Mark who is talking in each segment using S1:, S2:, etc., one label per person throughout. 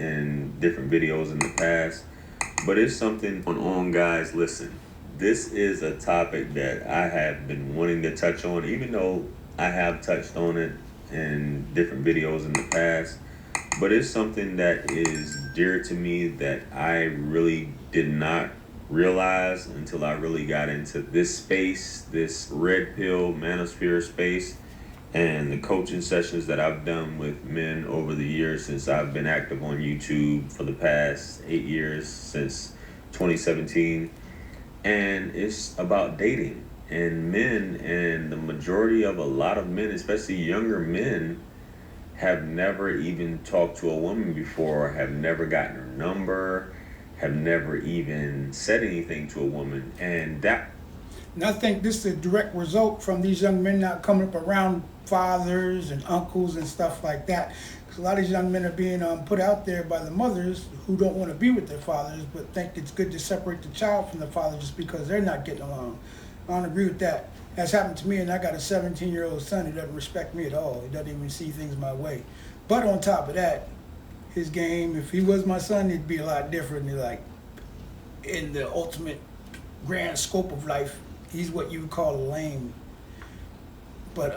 S1: in different videos in the past, but it's something on guys. Listen, this is a topic that I have been wanting to touch on, even though I have touched on it in different videos in the past. But it's something that is dear to me that I really did not realize until I really got into this space, this red pill manosphere space, and the coaching sessions that I've done with men over the years since I've been active on YouTube for the past 8 years, since 2017. And it's about dating and men, and the majority of a lot of men, especially younger men, have never even talked to a woman before, have never gotten her number, have never even said anything to a woman. And
S2: I think this is a direct result from these young men not coming up around fathers and uncles and stuff like that. Because a lot of these young men are being put out there by the mothers who don't want to be with their fathers, but think it's good to separate the child from the father just because they're not getting along. I don't agree with that. That's happened to me, and I got a 17-year-old son who doesn't respect me at all. He doesn't even see things my way. But on top of that, his game, if he was my son, it'd be a lot different. Like, in the ultimate grand scope of life, he's what you would call a lame. But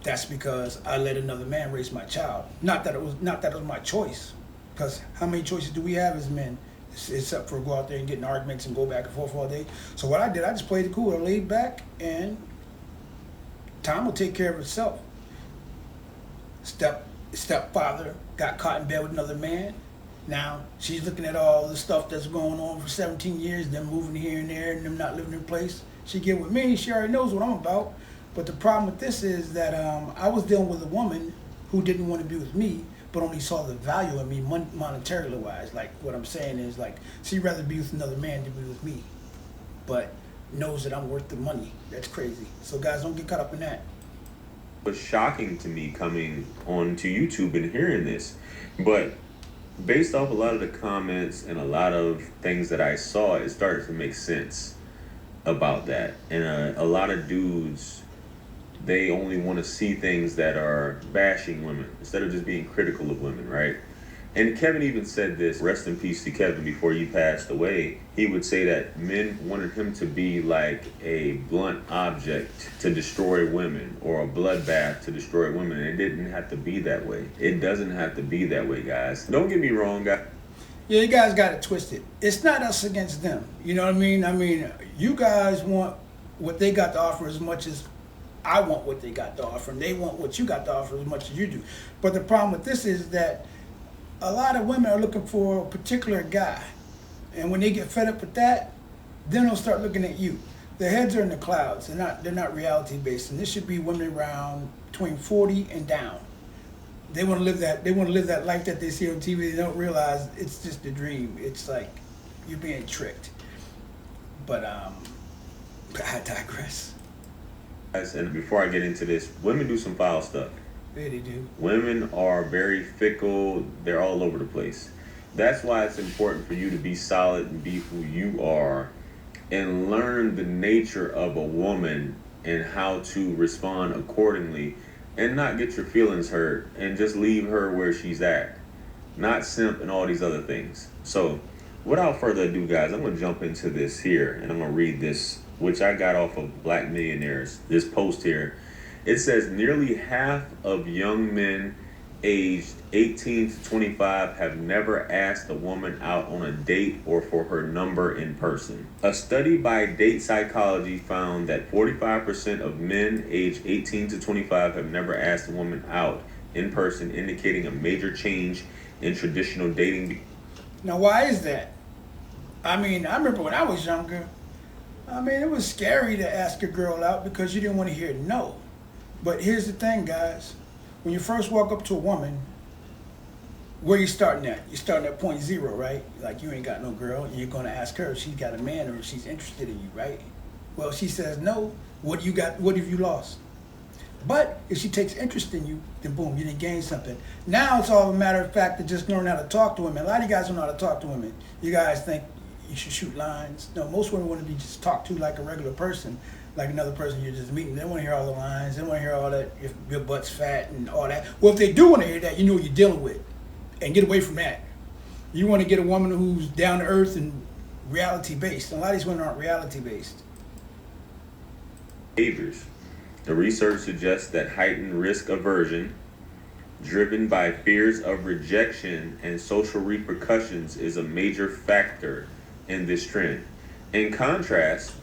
S2: that's because I let another man raise my child. Not that it was my choice. Because how many choices do we have as men? Except for go out there and get in arguments and go back and forth all day. So what I did, I just played it cool. I laid back, and time will take care of itself. Stepfather got caught in bed with another man. Now she's looking at all the stuff that's going on for 17 years, them moving here and there, and them not living in place. She get with me. She already knows what I'm about. But the problem with this is that I was dealing with a woman who didn't want to be with me, but only saw the value in me monetarily wise. Like, what I'm saying is, like, she'd rather be with another man than be with me, but knows that I'm worth the money. That's crazy. So guys, don't get caught up in that.
S1: it was shocking to me coming onto YouTube and hearing this, but based off a lot of the comments and a lot of things that I saw, it started to make sense about that. And a lot of dudes, they only want to see things that are bashing women instead of just being critical of women, right? And Kevin even said this, rest in peace to Kevin, before he passed away. He would say that men wanted him to be like a blunt object to destroy women, or a bloodbath to destroy women. And it didn't have to be that way. It doesn't have to be that way, guys. Don't get me wrong, guys.
S2: Yeah, you guys got it twisted. It's not us against them. You know what I mean? I mean, you guys want what they got to offer as much as I want what they got to offer, and they want what you got to offer as much as you do. But the problem with this is that a lot of women are looking for a particular guy, and when they get fed up with that, then they'll start looking at you. Their heads are in the clouds. They're not reality based, and this should be women around between 40 and down. They want to live that. They want to live that life that they see on TV. They don't realize it's just a dream. It's like you're being tricked. But I digress.
S1: And before I get into this, women do some foul stuff.
S2: Yeah, they do.
S1: Women are very fickle. They're all over the place. That's why it's important for you to be solid and be who you are, and learn the nature of a woman and how to respond accordingly, and not get your feelings hurt and just leave her where she's at. Not simp and all these other things. So without further ado, guys, I'm going to jump into this here, and I'm going to read this, which I got off of Black Millionaires, this post here. It says nearly half of young men aged 18 to 25 have never asked a woman out on a date or for her number in person. A study by Date Psychology found that 45% of men aged 18 to 25 have never asked a woman out in person, indicating a major change in traditional dating.
S2: Now, why is that? I mean, I remember when I was younger, I mean, it was scary to ask a girl out because you didn't want to hear no. But here's the thing, guys. When you first walk up to a woman, where you starting at? You're starting at point zero, right? Like, you ain't got no girl, and you're going to ask her if she's got a man or if she's interested in you, right? Well, she says no. What you got? What have you lost? But if she takes interest in you, then boom, you didn't gain something. Now it's all a matter of fact to just learn how to talk to women. A lot of you guys don't know how to talk to women. You guys think you should shoot lines. No, most women want to be just talked to like a regular person, like another person you're just meeting. They don't want to hear all the lines. They don't want to hear all that, if your butt's fat and all that. Well, if they do want to hear that, you know what you're dealing with. And get away from that. You want to get a woman who's down to earth and reality based. A lot of these women aren't reality based.
S1: Behaviors. The research suggests that heightened risk aversion, driven by fears of rejection and social repercussions, is a major factor in this trend. In contrast,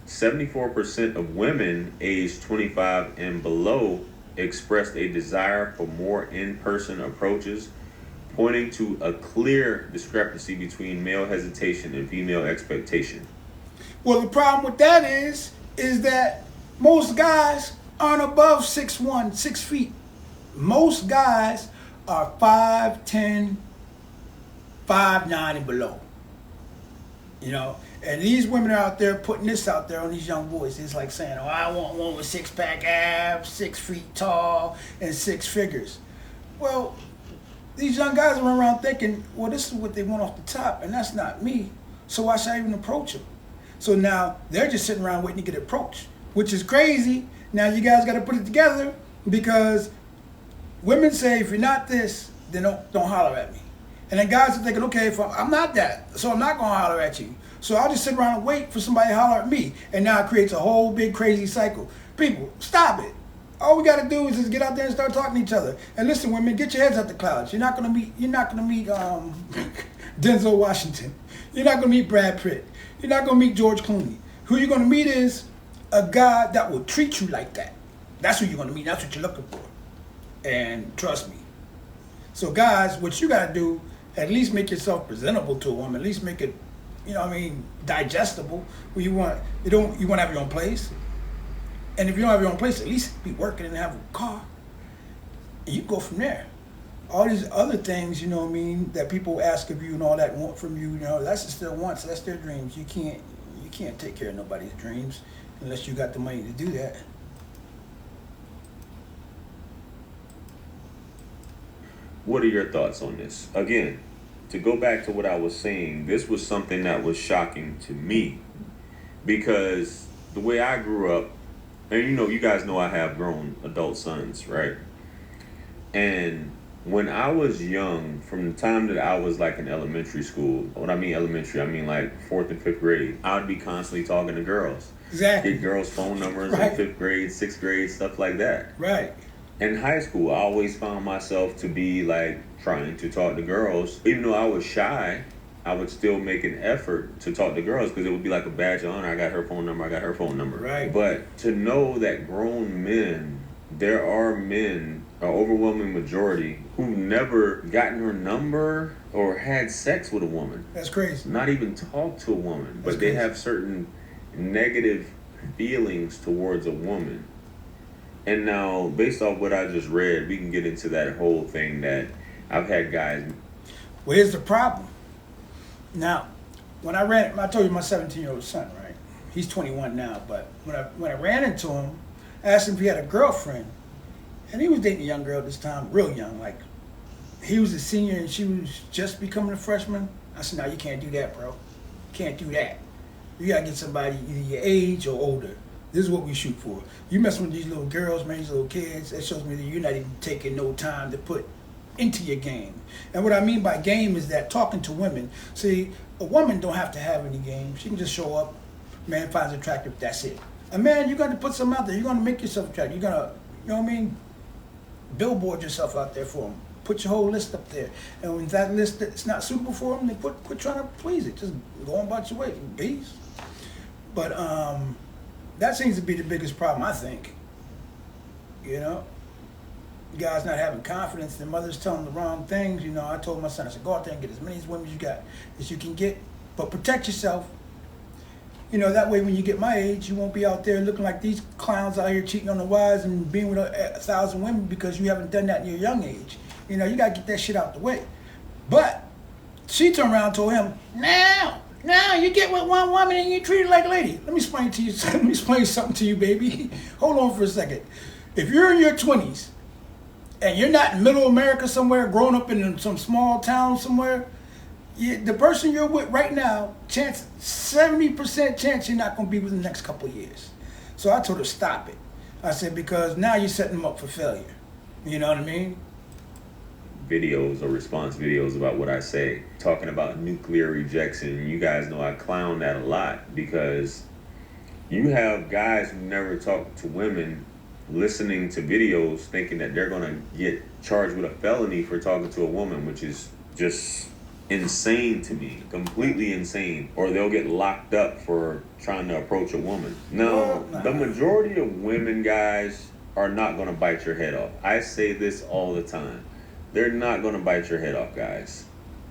S1: 74% of women aged 25 and below expressed a desire for more in-person approaches, pointing to a clear discrepancy between male hesitation and female expectation.
S2: Well, the problem with that is that most guys aren't above 6'1", 6 feet. Most guys are 5'10", 5'9", and below. You know, and these women are out there putting this out there on these young boys. It's like saying, "Oh, I want one with 6-pack abs, 6 feet tall, and 6 figures." Well, these young guys run around thinking, "Well, this is what they want off the top, and that's not me. So why should I even approach them?" So now they're just sitting around waiting to get approached, which is crazy. Now you guys got to put it together, because women say, if you're not this, then don't holler at me. And then guys are thinking, okay, if I'm not that, so I'm not going to holler at you. So I'll just sit around and wait for somebody to holler at me. And now it creates a whole big crazy cycle. People, stop it. All we got to do is just get out there and start talking to each other. And listen, women, get your heads out the clouds. You're not going to meet Denzel Washington. You're not going to meet Brad Pitt. You're not going to meet George Clooney. Who you're going to meet is a guy that will treat you like that. That's who you're going to meet. That's what you're looking for. And trust me. So guys, what you got to do, at least make yourself presentable to a woman. At least make it, digestible. Where you want to have your own place. And if you don't have your own place, at least be working and have a car. And you go from there. All these other things, that people ask of you and all that want from you, that's just their wants, that's their dreams. You can't take care of nobody's dreams unless you got the money to do that.
S1: What are your thoughts on this? Again, to go back to what I was saying, this was something that was shocking to me, because the way I grew up, and you guys know I have grown adult sons, right? And when I was young, from the time that I was like in elementary school, when I mean elementary, I mean like 4th and 5th grade, I would be constantly talking to girls.
S2: Exactly.
S1: Get girls' phone numbers
S2: Right.
S1: in 5th grade, 6th grade, stuff like that.
S2: Right.
S1: In high school, I always found myself to be like trying to talk to girls. Even though I was shy, I would still make an effort to talk to girls, because it would be like a badge of honor. I got her phone number.
S2: Right.
S1: But to know that grown men, there are men, an overwhelming majority, who've never gotten her number or had sex with a woman.
S2: That's crazy.
S1: Not even talked to a woman.
S2: That's
S1: But they
S2: crazy.
S1: have certain negative feelings towards a woman. And now, based off what I just read, we can get into that whole thing that I've had guys.
S2: Well, here's the problem. Now, when I told you my 17-year-old son, right? He's 21 now, but when I ran into him, I asked him if he had a girlfriend. And he was dating a young girl at this time, real young. Like, he was a senior and she was just becoming a freshman. I said, no, you can't do that, bro. You can't do that. You gotta get somebody either your age or older. This is what we shoot for. You messing with these little girls, man, these little kids, that shows me that you're not even taking no time to put into your game. And what I mean by game is that talking to women. See, a woman don't have to have any game. She can just show up, man finds her attractive, that's it. A man, you got to put something out there. You're going to make yourself attractive. You're going to, billboard yourself out there for them. Put your whole list up there. And when that list is not suitable for them, then quit trying to please it. Just go on about your way, peace. But that seems to be the biggest problem, I think. Guys not having confidence, their mothers telling them the wrong things. I told my son, I said, go out there and get as many women as you can get, but protect yourself. That way when you get my age, you won't be out there looking like these clowns out here cheating on the wives and being with 1,000 women because you haven't done that in your young age. You got to get that shit out the way. But she turned around and told him, now you get with one woman and you treat her like a lady. Let me explain something to you, baby. Hold on for a second. If you're in your 20s and you're not in middle America somewhere, growing up in some small town somewhere, the person you're with right now, 70% chance you're not going to be with the next couple of years. So I told her, stop it. I said, because now you're setting them up for failure. You know what I mean?
S1: videos or response videos about what I say, talking about nuclear rejection. You guys know I clown that a lot because you have guys who never talk to women listening to videos thinking that they're going to get charged with a felony for talking to a woman, which is just insane to me, completely insane. Or they'll get locked up for trying to approach a woman. No, the majority of women, guys, are not going to bite your head off. I say this all the time. They're not going to bite your head off, guys.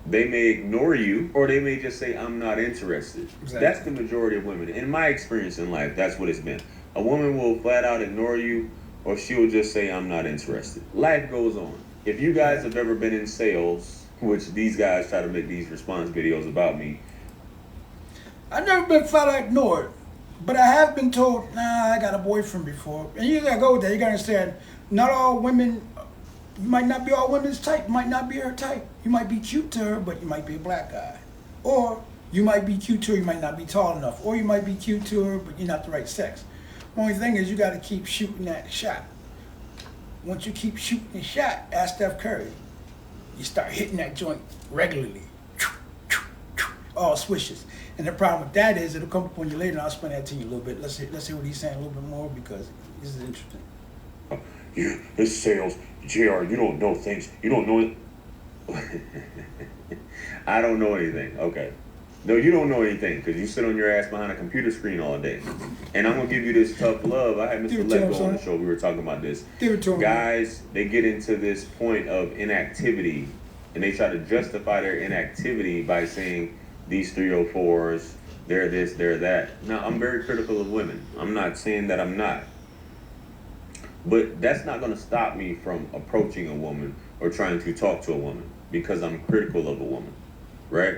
S1: They may ignore you, or they may just say, I'm not interested. Exactly. That's the majority of women. In my experience in life, that's what it's been. A woman will flat out ignore you, or she'll just say, I'm not interested. Life goes on. If you guys have ever been in sales, which these guys try to make these response videos about me.
S2: I've never been flat out ignored, but I have been told, nah, I got a boyfriend before. And you gotta go with that. You gotta understand, not all women, you might not be all women's type, you might not be her type. You might be cute to her, but you might be a black guy. Or you might be cute to her, you might not be tall enough. Or you might be cute to her, but you're not the right sex. Only thing is you gotta keep shooting that shot. Once you keep shooting the shot, ask Steph Curry. You start hitting that joint regularly. All swishes. And the problem with that is it'll come up on you later, and I'll explain that to you a little bit. Let's hear what he's saying a little bit more because this is interesting.
S1: Yeah, this sales, JR, you don't know things. You don't know it. I don't know anything. Okay. No, you don't know anything because you sit on your ass behind a computer screen all day. And I'm going to give you this tough love. I had Mr. Letgo on the show. We were talking about this. Guys, they get into this point of inactivity and they try to justify their inactivity by saying these 304s, they're this, they're that. Now, I'm very critical of women. I'm not saying that I'm not. But that's not going to stop me from approaching a woman or trying to talk to a woman because I'm critical of a woman, right?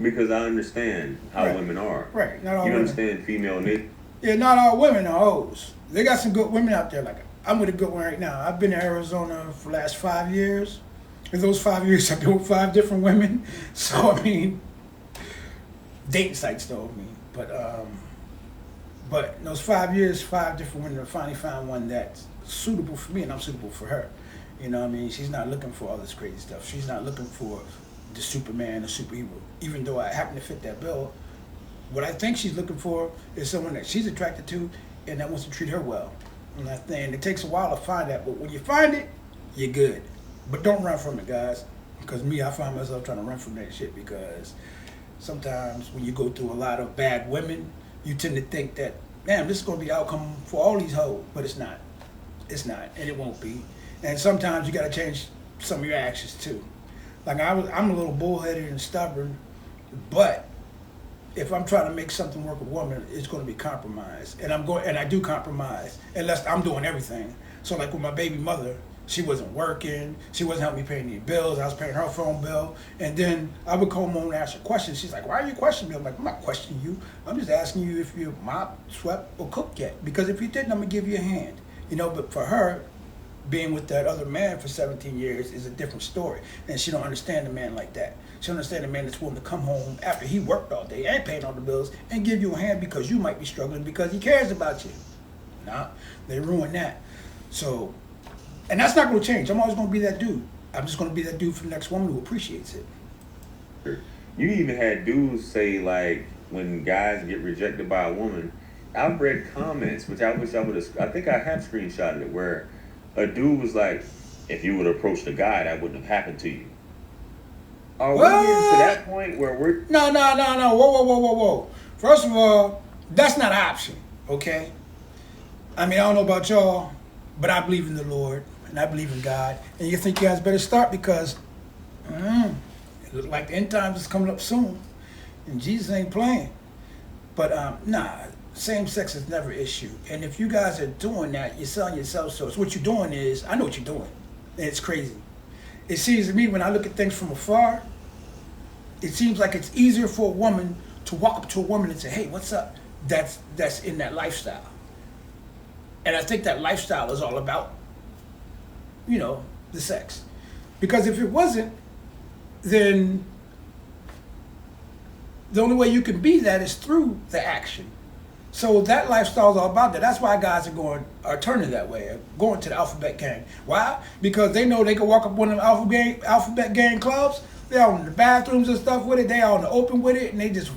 S1: Because I understand how women are.
S2: Right. Not all
S1: you
S2: women.
S1: Understand female nature?
S2: Yeah, not all women are hoes. They got some good women out there. Like, I'm with a good one right now. I've been in Arizona for the last 5 years. In those 5 years, I've been with 5 different women. So, I mean, dating sites though, I mean. But in those 5 years, 5 different women, I finally found one that's suitable for me and I'm suitable for her. You know what I mean? She's not looking for all this crazy stuff. She's not looking for the Superman, the superhero. Even though I happen to fit that bill, what I think she's looking for is someone that she's attracted to and that wants to treat her well. And I think it takes a while to find that, but when you find it, you're good. But don't run from it, guys. Because I find myself trying to run from that shit because sometimes when you go through a lot of bad women, you tend to think that, damn, this is going to be the outcome for all these hoes, but it's not. It's not, and it won't be. And sometimes you got to change some of your actions too. Like I'm a little bullheaded and stubborn, but if I'm trying to make something work with a woman, it's going to be compromise. And I do compromise, unless I'm doing everything. So like with my baby mother, she wasn't working, she wasn't helping me pay any bills, I was paying her phone bill, and then I would come home and ask her questions. She's like, why are you questioning me? I'm like, I'm not questioning you, I'm just asking you if you mopped, swept, or cooked yet. Because if you didn't, I'm going to give you a hand. You know, but for her, being with that other man for 17 years is a different story. And she don't understand a man like that. She don't understand a man that's willing to come home after he worked all day and paying all the bills and give you a hand because you might be struggling because he cares about you. Nah, they ruin that. So, and that's not going to change. I'm always going to be that dude. I'm just going to be that dude for the next woman who appreciates it.
S1: You even had dudes say, like, when guys get rejected by a woman, I've read comments, which I wish I would have, I think I have screenshotted it, where a dude was like, if you would have approached a guy, that wouldn't have happened to you. Are we getting to that point where we're...
S2: No. Whoa. First of all, that's not an option, okay? I mean, I don't know about y'all, but I believe in the Lord, and I believe in God. And you think you guys better start because it looks like the end times is coming up soon, and Jesus ain't playing. But nah, same sex is never an issue. And if you guys are doing that, you're selling yourself short. So what you're doing is, I know what you're doing, and it's crazy. It seems to me when I look at things from afar, it seems like it's easier for a woman to walk up to a woman and say, hey, what's up? That's in that lifestyle. And I think that lifestyle is all about, you know, the sex. Because if it wasn't, then the only way you can be that is through the action. So that lifestyle is all about that. That's why guys are turning that way, going to the alphabet gang. Why? Because they know they can walk up one of them alphabet gang clubs. They out in the bathrooms and stuff with it. They out in the open with it, and they just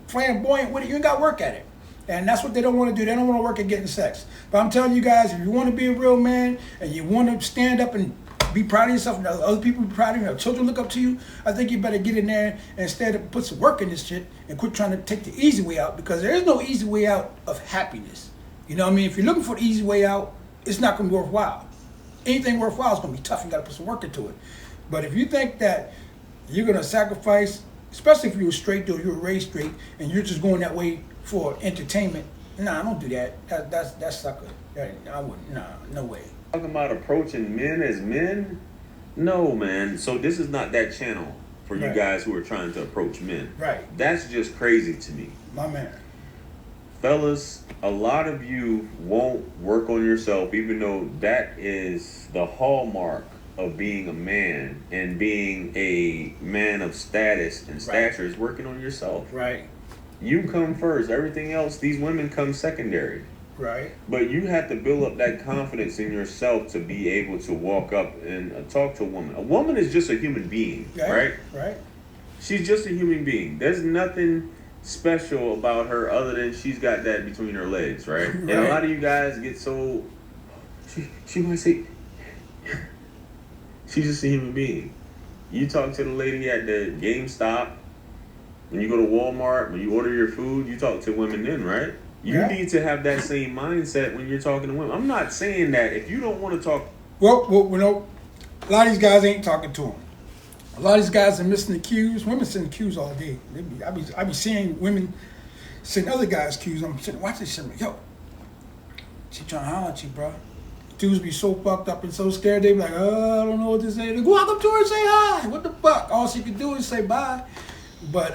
S2: flamboyant with it. You ain't got to work at it. And that's what they don't want to do. They don't want to work at getting sex. But I'm telling you guys, if you want to be a real man and you want to stand up and be proud of yourself and other people be proud of you, children look up to you, I think you better get in there and instead of put some work in this shit and quit trying to take the easy way out, because there is no easy way out of happiness. You know what I mean? If you're looking for the easy way out, it's not going to be worthwhile. Anything worthwhile is going to be tough. You got to put some work into it. But if you think that you're going to sacrifice, especially if you're a straight dude, you're raised straight, and you're just going that way for entertainment, nah, don't do that. That's sucker. I wouldn't. Nah, no way.
S1: Talking about approaching men as men? No, man. So this is not that channel for you
S2: Right.
S1: guys who are trying to approach men.
S2: Right.
S1: That's just crazy to me.
S2: My man.
S1: Fellas, a lot of you won't work on yourself, even though that is the hallmark of being a man and being a man of status and stature is working on yourself.
S2: Right.
S1: You come first. Everything else, these women come secondary.
S2: Right.
S1: But you have to build up that confidence in yourself to be able to walk up and talk to a woman. A woman is just a human being, right?
S2: Right.
S1: She's just a human being. There's nothing special about her other than she's got that between her legs, right? And a lot of you guys get so... She might say... She's just a human being. You talk to the lady at the GameStop, when you go to Walmart, when you order your food, you talk to women then, right? You need to have that same mindset when you're talking to women. I'm not saying that if you don't want to talk...
S2: Well, you know, a lot of these guys ain't talking to them. A lot of these guys are missing the cues. Women send cues all day. I be seeing women send other guys cues. I'm sitting watching this shit. Yo, she trying to holler at you, bro. Dudes be so fucked up and so scared. They be like, oh, I don't know what to say. They go walk up to her and say hi. What the fuck? All she can do is say bye. But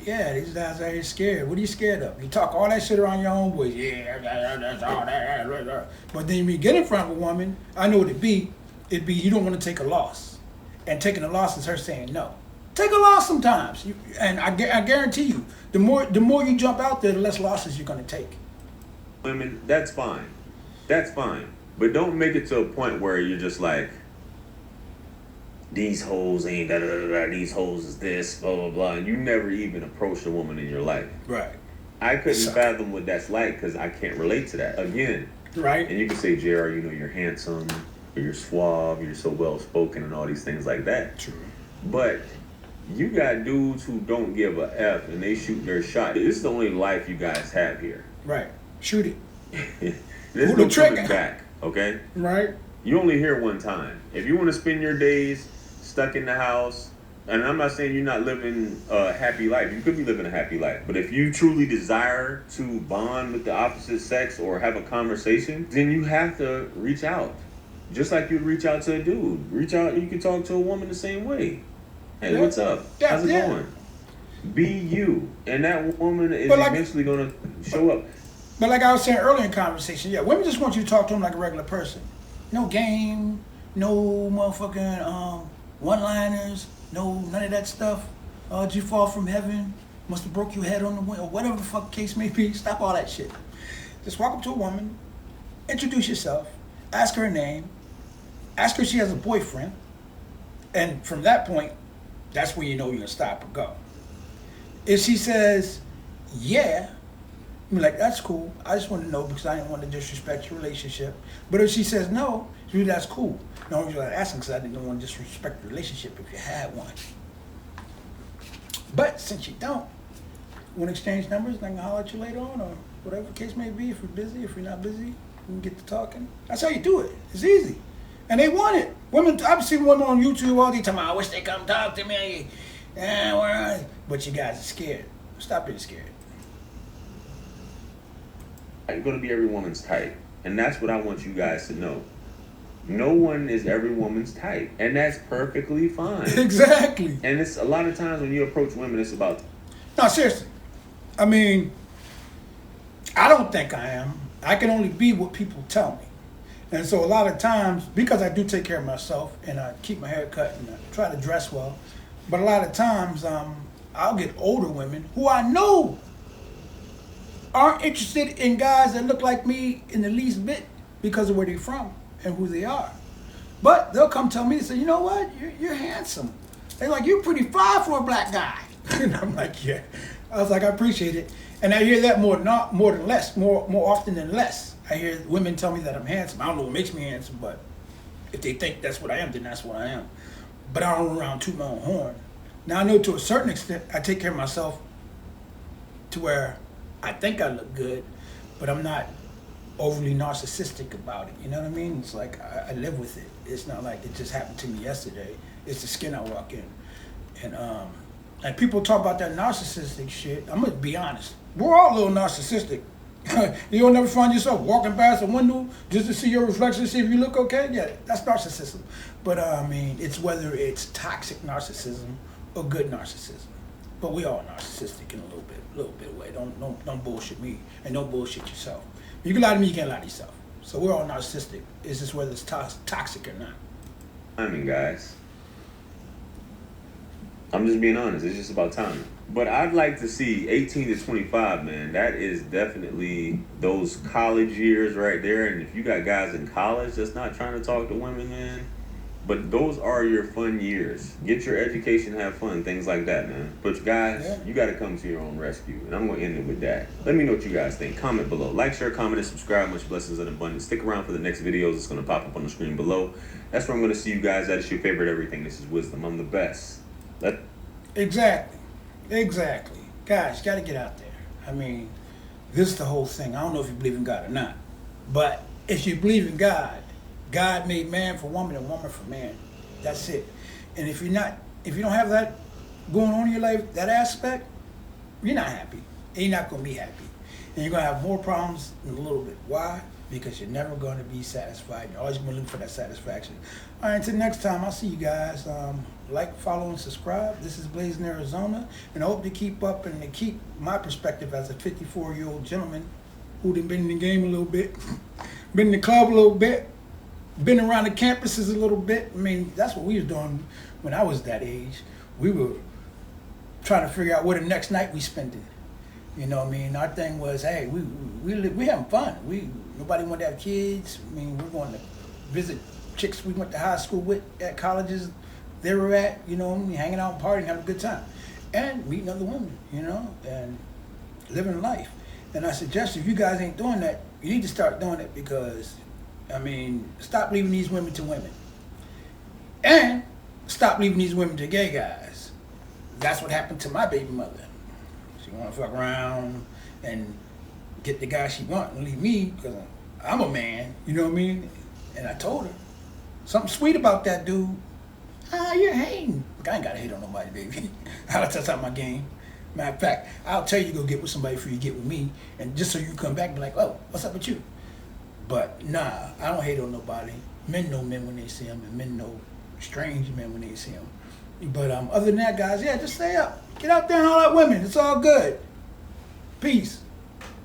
S2: yeah, these guys are scared. What are you scared of? You talk all that shit around your own boys. Yeah, that's all that. But then when you get in front of a woman, I know what it'd be. It'd be you don't want to take a loss. And taking a loss is her saying no. Take a loss sometimes. And I guarantee you, the more you jump out there, the less losses you're going to take.
S1: Women, that's fine. That's fine. But don't make it to a point where you're just like, these hoes ain't da-da-da-da, these hoes is this, blah, blah, blah. And you never even approached a woman in your life.
S2: Right.
S1: I couldn't fathom what that's like because I can't relate to that. Again.
S2: Right.
S1: And you can say, JR, you know, you're handsome, or you're suave, you're so well-spoken and all these things like that.
S2: True.
S1: But you got dudes who don't give a F and they shoot their shot. This is the only life you guys have here.
S2: Right. Shoot it.
S1: There's
S2: Pull
S1: no
S2: the trigger.
S1: coming back, okay?
S2: Right.
S1: You only here one time. If you want to spend your days stuck in the house, and I'm not saying you're not living a happy life. You could be living a happy life. But if you truly desire to bond with the opposite sex or have a conversation, then you have to reach out. Just like you'd reach out to a dude. Reach out, you can talk to a woman the same way. Hey, what's up? How's it going? Be you. And that woman is eventually going to show up.
S2: But like I was saying earlier in conversation, yeah, women just want you to talk to them like a regular person. No game, no motherfucking one-liners, no none of that stuff. Did you fall from heaven? Must have broke your head on the wind, or whatever the fuck case may be. Stop all that shit. Just walk up to a woman, introduce yourself, ask her name, ask her if she has a boyfriend, and from that point, that's when you know you're gonna stop or go. If she says, yeah, I'm like, that's cool. I just want to know because I didn't want to disrespect your relationship. But if she says no, that's cool. No, I'm just asking because I didn't want to disrespect the relationship if you had one. But since you don't, want to exchange numbers and I can holler at you later on or whatever the case may be. If you're busy, if you're not busy, we can get to talking. That's how you do it. It's easy. And they want it. Women, I've seen women on YouTube all the time. I wish they come talk to me. Where are they? But you guys are scared. Stop being scared.
S1: You're going to be every woman's type. And that's what I want you guys to know. No one is every woman's type. And that's perfectly fine.
S2: Exactly.
S1: And it's a lot of times when you approach women, it's about...
S2: No, seriously. I mean, I don't think I am. I can only be what people tell me. And so a lot of times, because I do take care of myself and I keep my hair cut and I try to dress well, but a lot of times I'll get older women who I know aren't interested in guys that look like me in the least bit because of where they're from and who they are. But they'll come tell me, they say, you know what, you're handsome. They're like, you're pretty fly for a black guy. And I'm like, yeah. I was like, I appreciate it. And I hear that more than less, more often than less. I hear women tell me that I'm handsome. I don't know what makes me handsome, but if they think that's what I am, then that's what I am. But I don't run around toot my own horn. Now I know to a certain extent I take care of myself to where I think I look good, but I'm not overly narcissistic about it. You know what I mean? It's like I live with it. It's not like it just happened to me yesterday. It's the skin I walk in. And people talk about that narcissistic shit. I'm gonna be honest. We're all a little narcissistic. You don't ever find yourself walking past a window just to see your reflection, see if you look okay? Yeah, that's narcissism. But I mean, it's whether it's toxic narcissism or good narcissism. But we all narcissistic in a little bit of way. Don't bullshit me and don't bullshit yourself. You can lie to me, you can't lie to yourself. So we're all narcissistic. It's just whether it's toxic or not.
S1: I mean, guys, I'm just being honest. It's just about timing. But I'd like to see 18 to 25, man. That is definitely those college years right there. And if you got guys in college that's not trying to talk to women, man, but those are your fun years. Get your education, have fun, things like that, man. But guys,
S2: Yeah.
S1: you got to come to your own rescue. And I'm going to end it with that. Let me know what you guys think. Comment below. Like, share, comment, and subscribe. Much blessings and abundance. Stick around for the next videos. It's going to pop up on the screen below. That's where I'm going to see you guys. That is your favorite everything. This is Wisdom. I'm the best.
S2: Exactly. Guys, you got to get out there. I mean, this is the whole thing. I don't know if you believe in God or not. But if you believe in God, God made man for woman and woman for man. That's it. And if you don't have that going on in your life, that aspect, you're not happy. And you're not going to be happy. And you're going to have more problems in a little bit. Why? Because you're never going to be satisfied. You're always going to look for that satisfaction. All right, until next time, I'll see you guys. Like, follow, and subscribe. This is Blazing Arizona. And I hope to keep up and to keep my perspective as a 54-year-old gentleman who'd been in the game a little bit, been in the club a little bit, been around the campuses a little bit. I mean, that's what we was doing when I was that age. We were trying to figure out where the next night we spent it. You know what I mean? Our thing was, hey, we having fun. Nobody wanted to have kids. I mean, we're going to visit chicks we went to high school with at colleges they were at, you know, hanging out and partying, having a good time. And meeting other women, you know, and living life. And I suggest if you guys ain't doing that, you need to start doing it because, I mean, stop leaving these women to women. And stop leaving these women to gay guys. That's what happened to my baby mother. She want to fuck around and get the guy she want and leave me because I'm a man, you know what I mean? And I told her, something sweet about that dude. You're hating. Look, I ain't got to hate on nobody, baby. That's out my game. Matter of fact, I'll tell you to go get with somebody before you get with me, and just so you come back and be like, oh, what's up with you? But nah, I don't hate on nobody. Men know men when they see them, and men know strange men when they see them. But other than that, guys, yeah, just stay up. Get out there and holler at women. It's all good. Peace.